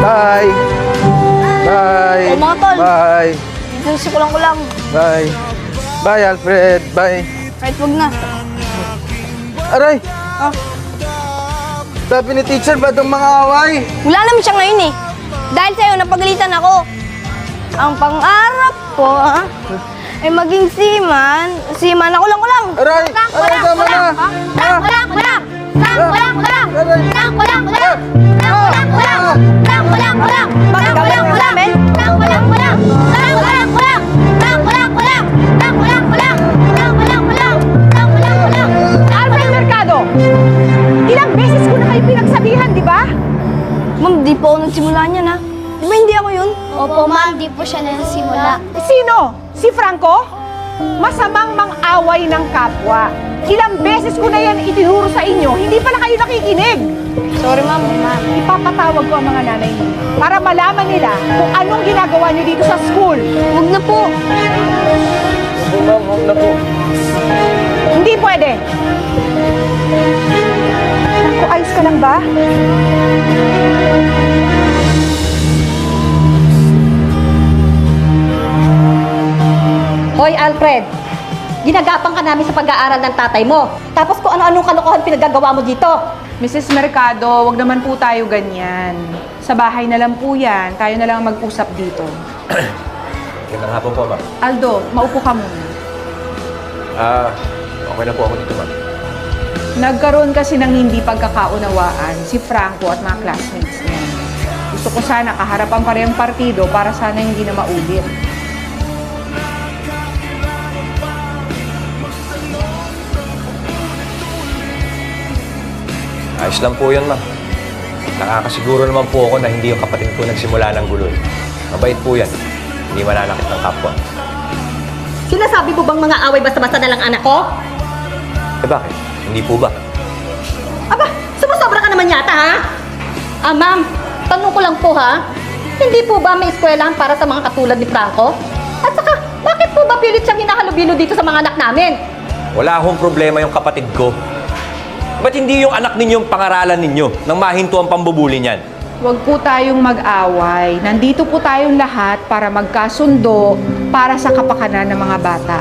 Bye! Bye! O, mga tol. Bye! Dito si kulang-kulang. Bye! Bye, Alfred! Bye! Kahit wag na. Aray! Ah, Sabi ni teacher, ba't ang mga away? wala naman siya ngayon eh. Dahil sa'yo, napagalitan ako. Ang pangarap ko, ay maging seaman. Seaman na kulang-kulang. Aray! Aray, tama na! Kulang-kulang! Kulang-kulang! Aray! Kulang-kulang! Kulang-kulang! Kulang-kulang! Bakit gagawin mo namin? Kulang-kulang! Kulang-kulang! Kulang-kulang! Kulang-kulang! Kulang-kulang! Kulang-kulang! Alfred Mercado, ilang beses ko na kayo pinagsabihan, di ba? Ma'am, di po ako nagsimula niyan ha. Di ba hindi ako yun? Opo, ma'am, di po siya nagsimula. Sino? Si Franco? Masamang mang-away ng kapwa. Ilang beses ko na yan itinuro sa inyo, hindi pala kayo nakikinig. Sorry, ma'am. Ipapatawag ko ang mga nanay niyo para malaman nila kung anong ginagawa niyo dito sa school. Huwag na po. Opo, ma'am, huwag na po. Hindi pwede. Franco, ayos ka lang ba? Hoy, Alfred! Ginagapang ka namin sa pag-aaral ng tatay mo. Tapos kung ano-anong kalokohan pinagagawa mo dito. Mrs. Mercado, wag naman po tayo ganyan. Sa bahay na lang po yan. Tayo na lang mag-usap dito. Gandang hapon po, ma'am. Aldo, maupo ka muna. Okay na po ako dito, ma'am. Nagkaroon kasi ng hindi pagkakaunawaan si Franco at mga classmates niya. Gusto ko sana kaharapan pa rin ang partido para sana hindi na maulit. Ayos lang po yun, ma'am. Nakakasiguro naman po ako na hindi yung kapatid ko nagsimula ng gulo. Mabait po yan. Hindi mananakit ng kapwa. Sinasabi mo bang mga away basta-basta na lang anak ko? Eh bakit? Hindi po ba? Aba, sumusobra ka naman yata, ha? Ma'am, tanong ko lang po, ha? Hindi po ba may eskwelahan para sa mga katulad ni Franco? At saka, bakit po ba pilit siyang hinahalubilo dito sa mga anak namin? Wala akong problema yung kapatid ko. Ba't hindi yung anak ninyo yung pangaralan ninyo nang mahinto ang pambubuli niyan? Huwag po tayong mag-away. Nandito po tayong lahat para magkasundo para sa kapakanan ng mga bata.